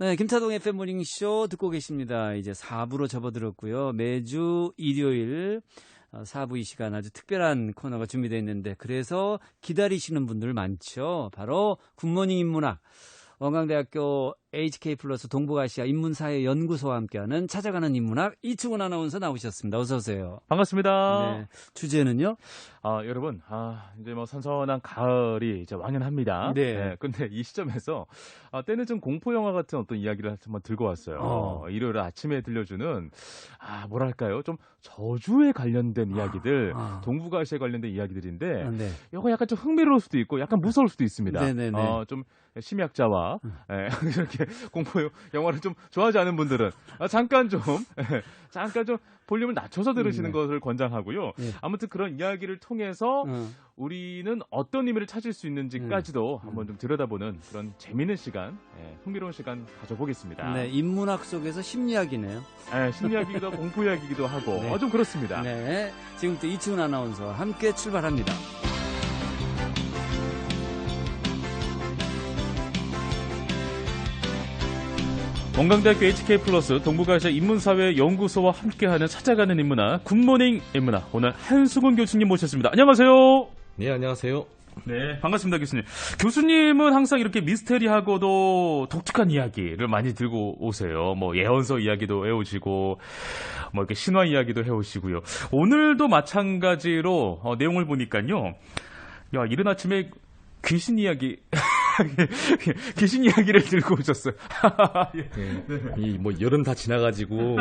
네, 김타동 FM 모닝쇼 듣고 계십니다. 이제 4부로 접어들었고요. 매주 일요일 4부 이 시간 아주 특별한 코너가 준비되어 있는데 그래서 기다리시는 분들 많죠. 바로 굿모닝 인문학. 원광대학교 HK플러스 동북아시아 인문사회연구소와 함께하는 찾아가는 인문학 이충훈 아나운서 나오셨습니다. 어서 오세요. 반갑습니다. 네, 주제는요? 여러분, 이제 뭐 선선한 가을이 이제 왕연합니다. 네. 근데 이 시점에서 때는 좀 공포 영화 같은 어떤 이야기를 한번 들고 왔어요. 일요일 아침에 들려주는 뭐랄까요, 좀 저주에 관련된 이야기들, 동북아시아에 관련된 이야기들인데, 네. 이거 약간 좀 흥미로울 수도 있고, 약간 무서울 수도 있습니다. 네네네. 좀 심리학자와 이렇게 공포 영화를 좀 좋아하지 않은 분들은 잠깐 좀 볼륨을 낮춰서 들으시는 것을 권장하고요. 네. 아무튼 그런 이야기를 통해서 우리는 어떤 의미를 찾을 수 있는지까지도 한번 좀 들여다보는 그런 재미있는 시간, 흥미로운 시간 가져보겠습니다. 네, 인문학 속에서 심리학이네요. 심리학이기도 하고 공포 이야기이기도 하고 네. 좀 그렇습니다. 네, 지금부터 이충훈 아나운서와 함께 출발합니다. 원광대학교 HK플러스 동북아시아 인문사회연구소와 함께하는 찾아가는 인문학 굿모닝 인문학 오늘 한수근 교수님 모셨습니다. 안녕하세요. 네, 안녕하세요. 네, 반갑습니다, 교수님. 교수님은 항상 이렇게 미스테리하고도 독특한 이야기를 많이 들고 오세요. 뭐 예언서 이야기도 해오시고 뭐 이렇게 신화 이야기도 해오시고요. 오늘도 마찬가지로 내용을 보니까요. 야, 이른 아침에 귀신 이야기 귀신 이야기를 들고 오셨어요. 이 뭐 여름 다 지나가지고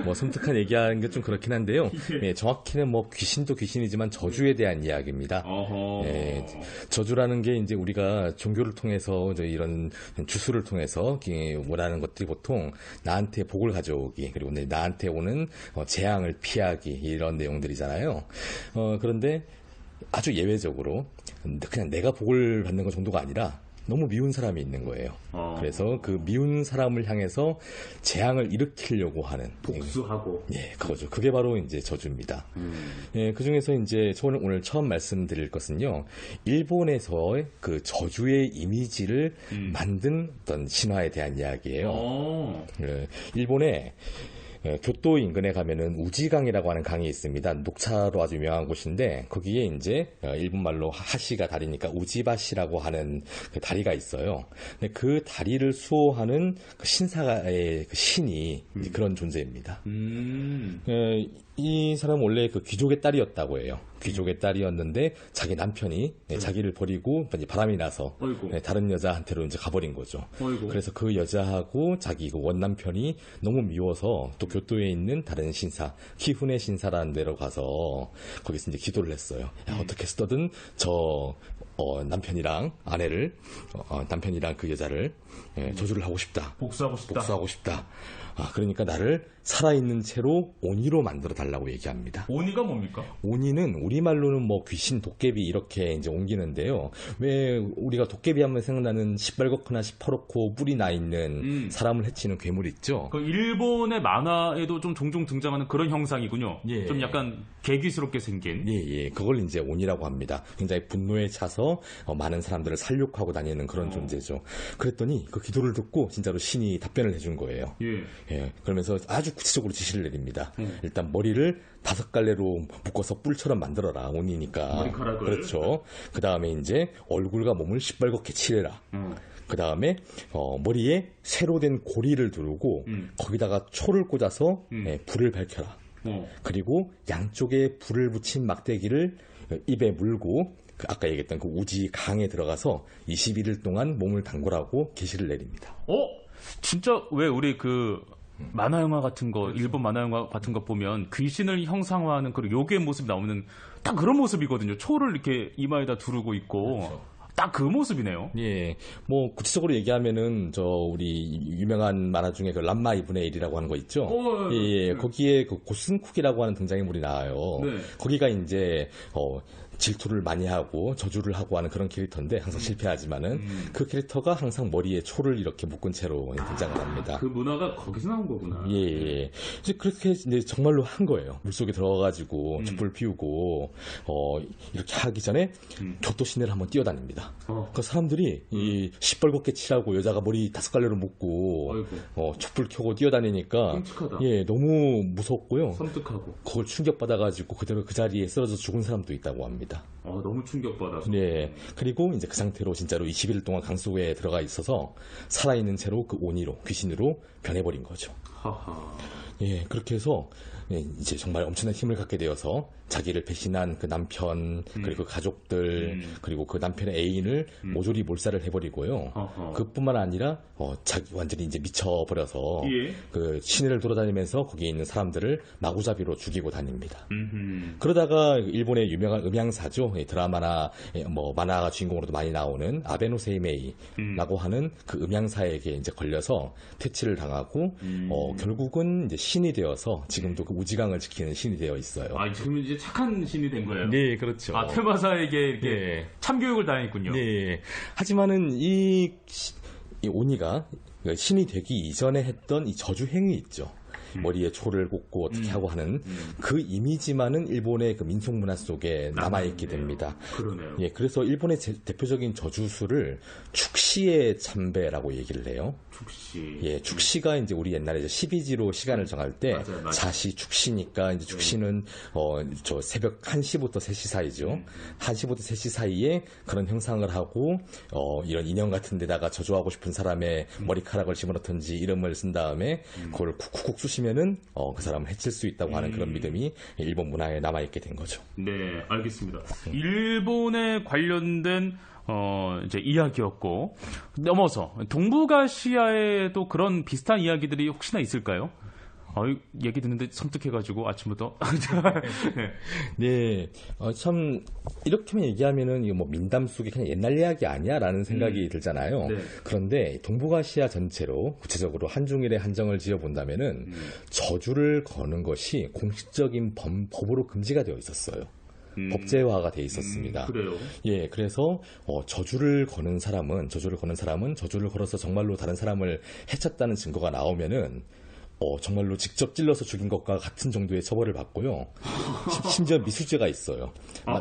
뭐 섬뜩한 얘기하는 게 좀 그렇긴 한데요. 정확히는 뭐 귀신도 귀신이지만 저주에 대한 이야기입니다. 저주라는 게 이제 우리가 종교를 통해서 이제 이런 주술을 통해서 원하는 것들이 보통 나한테 복을 가져오기 그리고 나한테 오는 재앙을 피하기 이런 내용들이잖아요. 그런데 아주 예외적으로 그냥 내가 복을 받는 것 정도가 아니라 너무 미운 사람이 있는 거예요. 그래서 그 미운 사람을 향해서 재앙을 일으키려고 하는 복수하고 그거죠. 그게 바로 이제 저주입니다. 그 중에서 이제 저는 오늘 처음 말씀드릴 것은요. 일본에서의 그 저주의 이미지를 만든 어떤 신화에 대한 이야기예요. 일본에 교토 인근에 가면은 우지강이라고 하는 강이 있습니다. 녹차로 아주 유명한 곳인데 거기에 이제 일본말로 하시가 다리니까 우지바시라고 하는 그 다리가 있어요. 근데 그 다리를 수호하는 그 신사의 그 신이 그런 존재입니다. 이 사람은 원래 그 귀족의 딸이었다고 해요. 귀족의 딸이었는데 자기 남편이 자기를 버리고 이제 바람이 나서 다른 여자한테로 이제 가버린 거죠. 그래서 그 여자하고 자기 그 원남편이 너무 미워서 또 교토에 있는 다른 신사 키훈의 신사라는 데로 가서 거기서 이제 기도를 했어요. 야, 어떻게 해서든 저 남편이랑 아내를 남편이랑 그 여자를 저주를 하고 싶다. 복수하고 싶다. 그러니까 나를 살아있는 채로 오니로 만들어 달라고 얘기합니다. 오니가 뭡니까? 오니는 우리말로는 뭐 귀신, 도깨비 이렇게 이제 옮기는데요. 왜 우리가 도깨비 하면 생각나는 시뻘겋거나 시퍼렇고 뿔이 나 있는 사람을 해치는 괴물 있죠? 그 일본의 만화에도 좀 종종 등장하는 그런 형상이군요. 좀 약간 개귀스럽게 생긴. 그걸 이제 오니라고 합니다. 굉장히 분노에 차서 많은 사람들을 살육하고 다니는 그런 존재죠. 그랬더니 그 기도를 듣고 진짜로 신이 답변을 해준 거예요. 그러면서 아주 구체적으로 지시를 내립니다. 일단 머리를 5갈래로 묶어서 뿔처럼 만들어라. 오니니까. 머리카락을. 그렇죠. 그 다음에 이제 얼굴과 몸을 시뻘겋게 칠해라. 그 다음에 머리에 새로 된 고리를 두르고 거기다가 초를 꽂아서 불을 밝혀라. 그리고 양쪽에 불을 붙인 막대기를 입에 물고 아까 얘기했던 그 우지 강에 들어가서 21일 동안 몸을 담그라고 계시를 내립니다. 진짜 왜 우리 그 만화 영화 같은 거, 일본 만화 영화 같은 거 보면 귀신을 형상화하는 그런 요괴 모습이 나오는 딱 그런 모습이거든요. 초를 이렇게 이마에다 두르고 있고. 그렇죠. 딱 그 모습이네요. 뭐 구체적으로 얘기하면은 우리 유명한 만화 중에 그 람마 2분의 1이라고 하는 거 있죠. 거기에 그 고슨쿡이라고 하는 등장인물이 나와요. 거기가 이제 질투를 많이 하고 저주를 하고 하는 그런 캐릭터인데 항상 실패하지만은 그 캐릭터가 항상 머리에 초를 이렇게 묶은 채로 등장을 합니다. 그 문화가 거기서 나온 거구나. 예, 예. 이제 그렇게 이제 정말로 한 거예요. 물속에 들어가가지고 촛불 피우고 이렇게 하기 전에 교토 시내를 한번 뛰어다닙니다. 그 사람들이 이 시뻘겋게 칠하고 여자가 머리 5갈래로 묶고 촛불 켜고 뛰어다니니까 끔찍하다. 예, 너무 무섭고요. 섬뜩하고. 그걸 충격받아가지고 그대로 그 자리에 쓰러져 죽은 사람도 있다고 합니다. 너무 충격받아서. 네. 그리고 이제 그 상태로 진짜로 20일 동안 강속에 들어가 있어서 살아있는 채로 그 오니로, 귀신으로 변해버린 거죠. 하하. 예, 그렇게 해서 이제 정말 엄청난 힘을 갖게 되어서 자기를 배신한 그 남편 그리고 가족들 그리고 그 남편의 애인을 모조리 몰살을 해버리고요. 그뿐만 아니라 자기 완전히 이제 미쳐버려서 예. 그 시내를 돌아다니면서 거기에 있는 사람들을 마구잡이로 죽이고 다닙니다. 그러다가 일본의 유명한 음향사죠. 드라마나 뭐 만화가 주인공으로도 많이 나오는 아베노 세이메이라고 하는 그 음향사에게 이제 걸려서 퇴치를 당하고 결국은 이제 신이 되어서 지금도 그 우지강을 지키는 신이 되어 있어요. 지금 이제 착한 신이 된 거예요? 네, 그렇죠. 테마사에게 이렇게 네. 참교육을 당했군요. 네. 하지만은 이 오니가 신이 되기 이전에 했던 이 저주 행위 있죠. 머리에 초를 꽂고 어떻게 하고 하는 그 이미지만은 일본의 그 민속 문화 속에 남아있게 됩니다. 그러네요. 예, 그래서 일본의 대표적인 저주수를 축시의 참배라고 얘기를 해요. 축시. 예, 축시가 이제 우리 옛날에 이제 12지로 시간을 정할 때 맞아요. 자시 축시니까 이제 축시는 저 새벽 1시부터 3시 사이죠. 1시부터 3시 사이에 그런 형상을 하고 이런 인형 같은 데다가 저주하고 싶은 사람의 머리카락을 집어넣든지 이름을 쓴 다음에 그걸 쿡쿡 쑤시면은 그 사람을 해칠 수 있다고 하는 그런 믿음이 일본 문화에 남아있게 된 거죠. 네, 알겠습니다. 일본에 관련된 이제 이야기였고 넘어서 동북아시아에도 그런 비슷한 이야기들이 혹시나 있을까요? 얘기 듣는데 섬뜩해가지고 아침부터. 네, 참 이렇게만 얘기하면은 이거 뭐 민담 속에 그냥 옛날 이야기 아니야라는 생각이 들잖아요. 네. 그런데 동북아시아 전체로 구체적으로 한중일의 한정을 지어본다면은 저주를 거는 것이 공식적인 법으로 금지가 되어 있었어요. 법제화가 돼 있었습니다. 그래요? 예, 그래서 저주를 거는 사람은 저주를 걸어서 정말로 다른 사람을 해쳤다는 증거가 나오면은 정말로 직접 찔러서 죽인 것과 같은 정도의 처벌을 받고요. 심지어 미수죄가 있어요.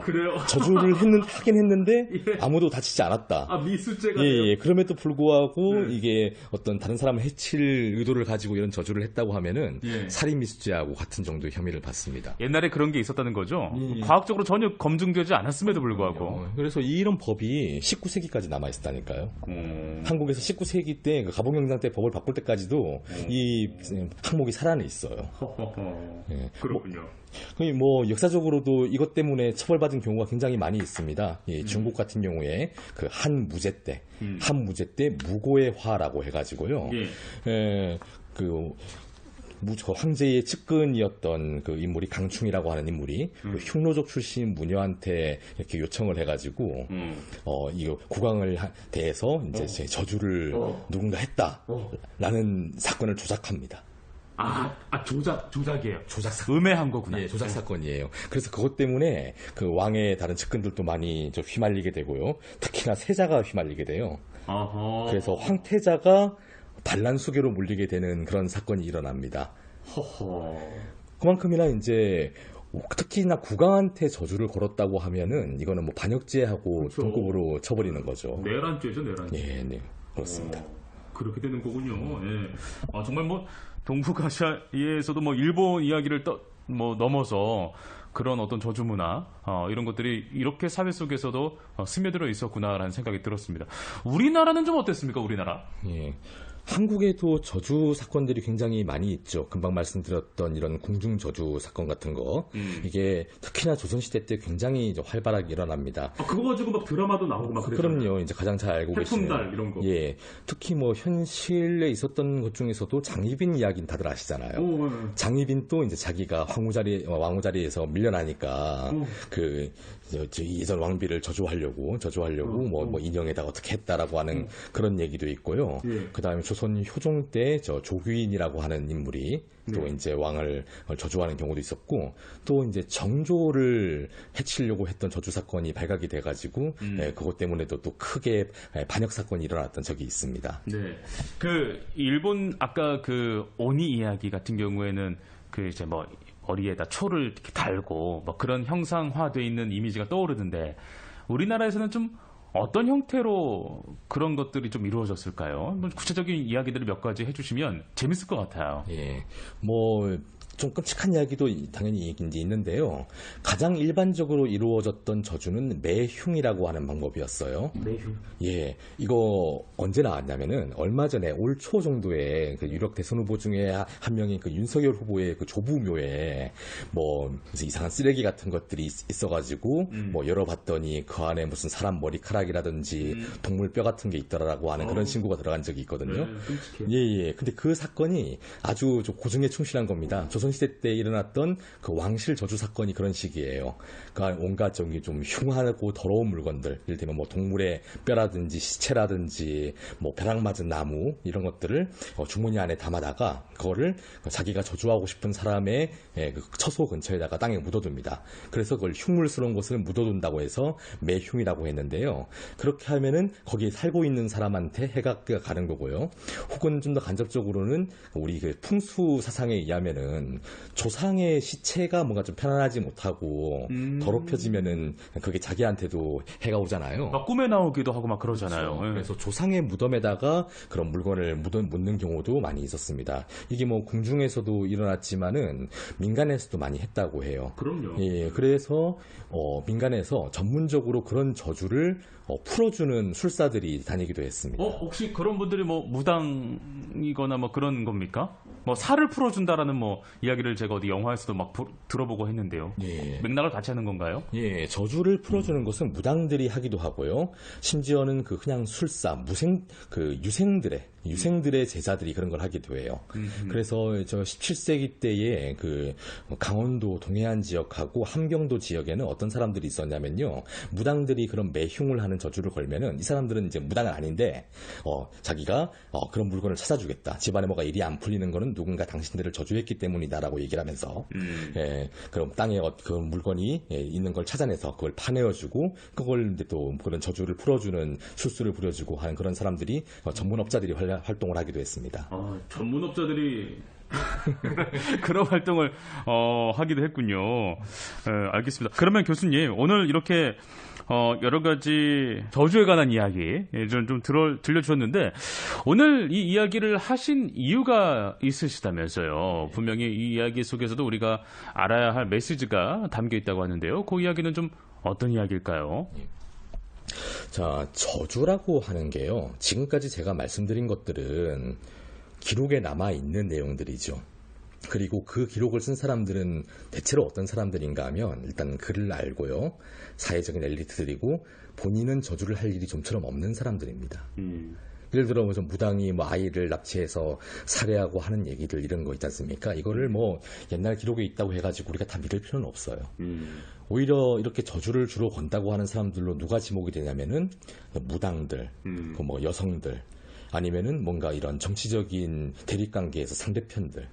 그래요? 저주를 하긴 했는데 예. 아무도 다치지 않았다. 미수죄가. 예. 그럼에도 불구하고 이게 어떤 다른 사람을 해칠 의도를 가지고 이런 저주를 했다고 하면은 살인 미수죄하고 같은 정도의 혐의를 받습니다. 옛날에 그런 게 있었다는 거죠? 과학적으로 전혀 검증되지 않았음에도 불구하고. 그래서 이런 법이 19세기까지 남아 있었다니까요. 한국에서 19세기 때 가봉영장 때 법을 바꿀 때까지도 이 항목이 살아내 있어요. 예. 그렇군요. 뭐 역사적으로도 이것 때문에 처벌받은 경우가 굉장히 많이 있습니다. 예, 중국 같은 경우에 그 한무제 때 무고의 화라고 해가지고요. 그 황제의 측근이었던 그 인물이 강충이라고 하는 인물이 그 흉노족 출신 무녀한테 이렇게 요청을 해가지고 이거 국왕을 대해서 이제 제 저주를 누군가 했다라는 사건을 조작합니다. 조작이에요. 조작 사건. 음해한 거구나. 예, 조작 사건이에요. 그래서 그것 때문에 그 왕의 다른 측근들도 많이 좀 휘말리게 되고요. 특히나 세자가 휘말리게 돼요. 그래서 황태자가 반란수계로 물리게 되는 그런 사건이 일어납니다. 그만큼이나 이제 특히나 국왕한테 저주를 걸었다고 하면은 이거는 뭐 반역죄하고 동급으로 쳐버리는 거죠. 내란죄죠, 내란죄. 네, 그렇습니다. 그렇게 되는 거군요. 예. 정말 뭐 동북아시아에서도 뭐 일본 이야기를 넘어서 그런 어떤 저주 문화 이런 것들이 이렇게 사회 속에서도 스며들어 있었구나라는 생각이 들었습니다. 우리나라는 좀 어땠습니까? 우리나라? 예. 한국에도 저주 사건들이 굉장히 많이 있죠. 금방 말씀드렸던 이런 궁중 저주 사건 같은 거. 이게 특히나 조선시대 때 굉장히 활발하게 일어납니다. 그거 가지고 막 드라마도 나오고 막 그랬잖아요. 그럼요. 이제 가장 잘 알고 계시는. 태풍달 이런 거. 예. 특히 뭐 현실에 있었던 것 중에서도 장희빈 이야기는 다들 아시잖아요. 장희빈도 이제 자기가 왕후 자리에서 밀려나니까 그 예전 왕비를 저주하려고 뭐 인형에다가 어떻게 했다라고 하는 그런 얘기도 있고요. 그다음에 조선 효종 때 조규인이라고 하는 인물이 또 이제 왕을 저주하는 경우도 있었고, 또 이제 정조를 해치려고 했던 저주 사건이 발각이 돼가지고 그것 때문에도 또 크게 반역 사건이 일어났던 적이 있습니다. 네. 그 일본 아까 그 오니 이야기 같은 경우에는 그 이제 뭐 머리에다 초를 이렇게 달고 뭐 그런 형상화되어 있는 이미지가 떠오르는데, 우리나라에서는 좀 어떤 형태로 그런 것들이 좀 이루어졌을까요? 뭐 구체적인 이야기들을 몇 가지 해주시면 재밌을 것 같아요. 예, 뭐 좀 끔찍한 이야기도 당연히 이제 있는데요. 가장 일반적으로 이루어졌던 저주는 매흉이라고 하는 방법이었어요. 매흉? 예, 이거 언제 나왔냐면은 얼마 전에 올 초 정도에 그 유력 대선 후보 중에 한 명인 그 윤석열 후보의 그 조부묘에 뭐 이상한 쓰레기 같은 것들이 있어가지고 뭐 열어봤더니 그 안에 무슨 사람 머리카락이라든지 동물 뼈 같은 게 있더라라고 하는 그런 신고가 들어간 적이 있거든요. 예. 근데 그 사건이 아주 좀 고증에 충실한 겁니다. 조선시대 때 일어났던 그 왕실 저주 사건이 그런 식이에요. 그러니까 온갖 좀 흉하고 더러운 물건들, 예를 들면 뭐 동물의 뼈라든지 시체라든지 뭐 벼락 맞은 나무 이런 것들을 주머니 안에 담아다가 그거를 자기가 저주하고 싶은 사람의 그 처소 근처에다가 땅에 묻어둡니다. 그래서 그걸 흉물스러운 곳을 묻어둔다고 해서 매흉이라고 했는데요. 그렇게 하면은 거기에 살고 있는 사람한테 해가 가는 거고요. 혹은 좀 더 간접적으로는 우리 그 풍수 사상에 의하면은 조상의 시체가 뭔가 좀 편안하지 못하고 더럽혀지면은 그게 자기한테도 해가 오잖아요. 막 꿈에 나오기도 하고 막 그러잖아요. 그렇죠. 그래서 조상의 무덤에다가 그런 물건을 묻는 경우도 많이 있었습니다. 이게 뭐 궁중에서도 일어났지만은 민간에서도 많이 했다고 해요. 그럼요. 예, 그래서 민간에서 전문적으로 그런 저주를 풀어주는 술사들이 다니기도 했습니다. 혹시 그런 분들이 뭐 무당이거나 뭐 그런 겁니까? 뭐 살을 풀어준다라는 뭐 이야기를 제가 어디 영화에서도 막 들어보고 했는데요. 예. 맥락을 같이 하는 건가요? 예, 저주를 풀어주는 것은 무당들이 하기도 하고요. 심지어는 그냥 술사, 유생들의 제자들이 그런 걸 하기도 해요. 그래서 저 17세기 때에 그 강원도 동해안 지역하고 함경도 지역에는 어떤 사람들이 있었냐면요. 무당들이 그런 매흉을 하는 저주를 걸면은 이 사람들은 이제 무당은 아닌데 자기가 그런 물건을 찾아주겠다. 집안에 뭐가 일이 안 풀리는 거는 누군가 당신들을 저주했기 때문이다라고 얘기를 하면서 그럼 땅에 그 물건이 있는 걸 찾아내서 그걸 파내어주고 그걸 이제 또 그런 저주를 풀어주는 술수를 부려주고 하는 그런 사람들이 전문업자들이 활동을 하기도 했습니다. 전문업자들이 그런 활동을 하기도 했군요. 알겠습니다. 그러면 교수님, 오늘 이렇게 여러 가지 저주에 관한 이야기 좀 들려주셨는데, 오늘 이 이야기를 하신 이유가 있으시다면서요. 분명히 이 이야기 속에서도 우리가 알아야 할 메시지가 담겨 있다고 하는데요. 그 이야기는 좀 어떤 이야기일까요? 자, 저주라고 하는 게요. 지금까지 제가 말씀드린 것들은 기록에 남아있는 내용들이죠. 그리고 그 기록을 쓴 사람들은 대체로 어떤 사람들인가 하면 일단 글을 알고요. 사회적인 엘리트들이고 본인은 저주를 할 일이 좀처럼 없는 사람들입니다. 예를 들어 뭐 좀 무당이 뭐 아이를 납치해서 살해하고 하는 얘기들 이런 거 있지 않습니까? 이거를 뭐 옛날 기록에 있다고 해가지고 우리가 다 믿을 필요는 없어요. 오히려 이렇게 저주를 주로 건다고 하는 사람들로 누가 지목이 되냐면은 무당들, 그 뭐 여성들, 아니면은 뭔가 이런 정치적인 대립관계에서 상대편들,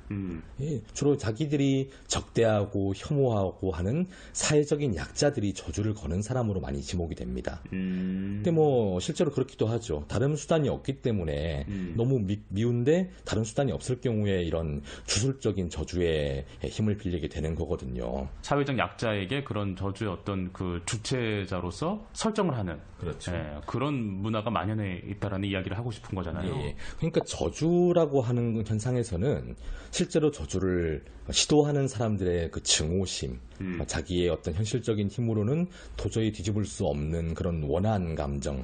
주로 자기들이 적대하고 혐오하고 하는 사회적인 약자들이 저주를 거는 사람으로 많이 지목이 됩니다. 근데 뭐 실제로 그렇기도 하죠. 다른 수단이 없기 때문에 너무 미운데 다른 수단이 없을 경우에 이런 주술적인 저주에 힘을 빌리게 되는 거거든요. 사회적 약자에게 그런 저주의 어떤 그 주체자로서 설정을 하는, 그렇죠. 그런 문화가 만연해 있다라는 이야기를 하고 싶은 거잖아요. 예, 그러니까 저주라고 하는 현상에서는 실제로 저주를 시도하는 사람들의 그 증오심, 자기의 어떤 현실적인 힘으로는 도저히 뒤집을 수 없는 그런 원한 감정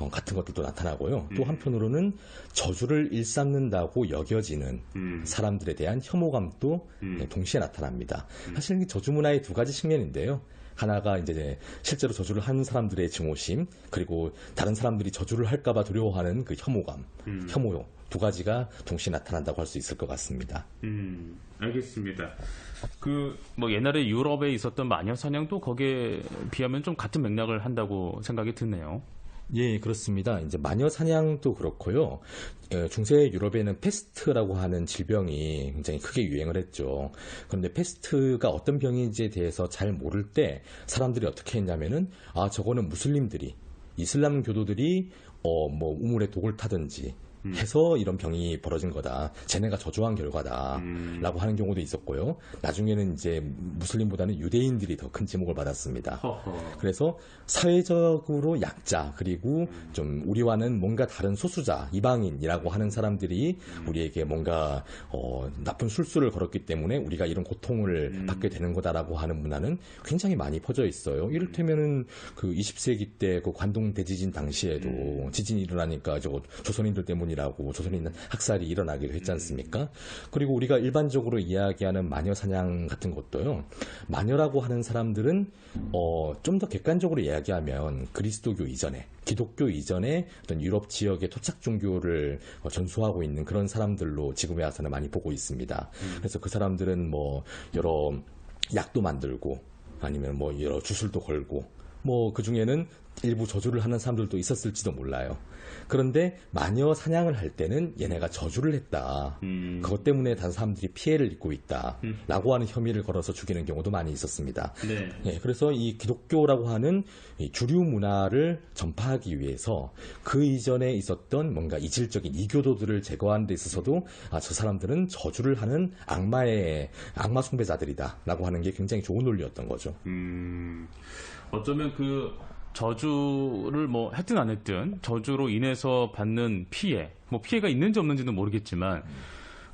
같은 것들도 나타나고요. 또 한편으로는 저주를 일삼는다고 여겨지는 사람들에 대한 혐오감도 동시에 나타납니다. 사실 저주 문화의 두 가지 측면인데요. 하나가 이제 실제로 저주를 한 사람들의 증오심, 그리고 다른 사람들이 저주를 할까봐 두려워하는 그 혐오감, 혐오요. 두 가지가 동시에 나타난다고 할 수 있을 것 같습니다. 알겠습니다. 뭐 옛날에 유럽에 있었던 마녀 사냥도 거기에 비하면 좀 같은 맥락을 한다고 생각이 드네요. 예, 그렇습니다. 이제 마녀 사냥도 그렇고요. 중세 유럽에는 페스트라고 하는 질병이 굉장히 크게 유행을 했죠. 그런데 페스트가 어떤 병인지에 대해서 잘 모를 때 사람들이 어떻게 했냐면은, 저거는 무슬림들이, 이슬람 교도들이 뭐 우물에 독을 타든지 해서 이런 병이 벌어진 거다. 쟤네가 저주한 결과다. 라고 하는 경우도 있었고요. 나중에는 이제 무슬림보다는 유대인들이 더 큰 지목을 받았습니다. 그래서 사회적으로 약자, 그리고 좀 우리와는 뭔가 다른 소수자, 이방인이라고 하는 사람들이 우리에게 뭔가 나쁜 술수를 걸었기 때문에 우리가 이런 고통을 받게 되는 거다라고 하는 문화는 굉장히 많이 퍼져 있어요. 이를테면은 그 20세기 때 그 관동 대지진 당시에도 지진이 일어나니까 조선인들 때문에 이라고 조선인 학살이 일어나기도 했지 않습니까? 그리고 우리가 일반적으로 이야기하는 마녀 사냥 같은 것도요. 마녀라고 하는 사람들은 좀 더 객관적으로 이야기하면 그리스도교 이전에, 기독교 이전에 어떤 유럽 지역의 토착 종교를 전수하고 있는 그런 사람들로 지금에 와서는 많이 보고 있습니다. 그래서 그 사람들은 뭐 여러 약도 만들고 아니면 뭐 여러 주술도 걸고 뭐 그 중에는 일부 저주를 하는 사람들도 있었을지도 몰라요. 그런데 마녀 사냥을 할 때는 얘네가 저주를 했다. 그것 때문에 다른 사람들이 피해를 입고 있다. 라고 하는 혐의를 걸어서 죽이는 경우도 많이 있었습니다. 네. 예, 그래서 이 기독교라고 하는 이 주류 문화를 전파하기 위해서 그 이전에 있었던 뭔가 이질적인 이교도들을 제거하는 데 있어서도 저 사람들은 저주를 하는 악마 숭배자들이다. 라고 하는 게 굉장히 좋은 논리였던 거죠. 어쩌면 그 저주를 뭐 했든 안 했든 저주로 인해서 받는 피해, 뭐 피해가 있는지 없는지는 모르겠지만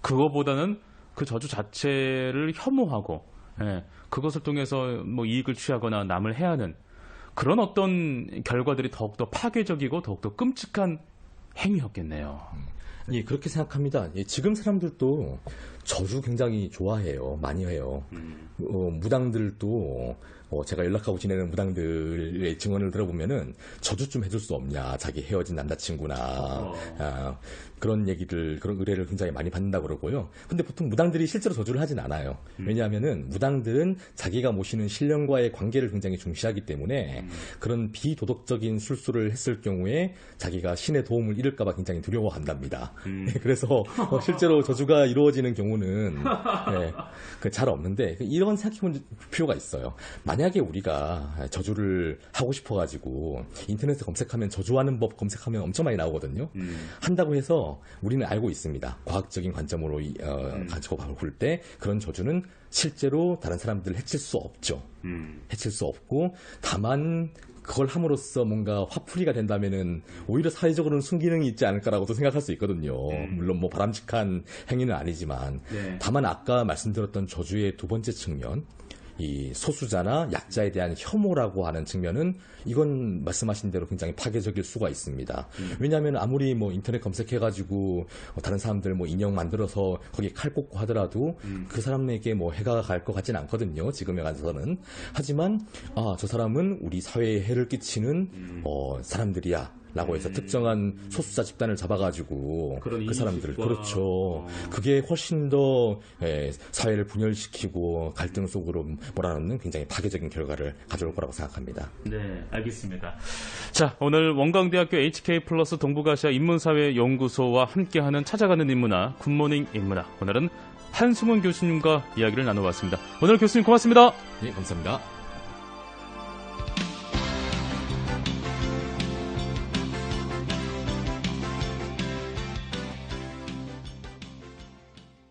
그거보다는 그 저주 자체를 혐오하고 그것을 통해서 뭐 이익을 취하거나 남을 해하는 그런 어떤 결과들이 더욱더 파괴적이고 더욱더 끔찍한 행위였겠네요. 예, 그렇게 생각합니다. 예, 지금 사람들도 저주 굉장히 좋아해요. 많이 해요. 무당들도 제가 연락하고 지내는 무당들의 증언을 들어보면은 저주 좀 해줄 수 없냐, 자기 헤어진 남자친구나 그런 얘기들, 그런 의뢰를 굉장히 많이 받는다 그러고요. 근데 보통 무당들이 실제로 저주를 하진 않아요. 왜냐하면은 무당들은 자기가 모시는 신령과의 관계를 굉장히 중시하기 때문에 그런 비도덕적인 술수를 했을 경우에 자기가 신의 도움을 잃을까봐 굉장히 두려워한답니다. 그래서 실제로 저주가 이루어지는 경우는 잘 없는데 이런 생각해볼 필요가 있어요. 만약에 우리가 저주를 하고 싶어가지고 인터넷에 검색하면 저주하는 법 검색하면 엄청 많이 나오거든요. 한다고 해서 우리는 알고 있습니다. 과학적인 관점으로 가지고 볼 때 그런 저주는 실제로 다른 사람들을 해칠 수 없죠. 해칠 수 없고 다만 그걸 함으로써 뭔가 화풀이가 된다면은 오히려 사회적으로는 순기능이 있지 않을까라고도 생각할 수 있거든요. 물론 뭐 바람직한 행위는 아니지만 다만 아까 말씀드렸던 저주의 두 번째 측면, 이 소수자나 약자에 대한 혐오라고 하는 측면은 이건 말씀하신 대로 굉장히 파괴적일 수가 있습니다. 왜냐하면 아무리 뭐 인터넷 검색해가지고 다른 사람들 뭐 인형 만들어서 거기에 칼 꽂고 하더라도 그 사람에게 뭐 해가 갈 것 같지는 않거든요. 지금에 가서는. 하지만 저 사람은 우리 사회에 해를 끼치는 사람들이야. 라고 해서 특정한 소수자 집단을 잡아가지고 그 사람들, 그렇죠. 그게 훨씬 더 사회를 분열시키고 갈등 속으로 몰아넣는 굉장히 파괴적인 결과를 가져올 거라고 생각합니다. 네, 알겠습니다. 자, 오늘 원광대학교 HK+ 동북아시아 인문사회연구소와 함께하는 찾아가는 인문화, 굿모닝 인문화. 오늘은 한승훈 교수님과 이야기를 나눠봤습니다. 오늘 교수님 고맙습니다. 네, 감사합니다.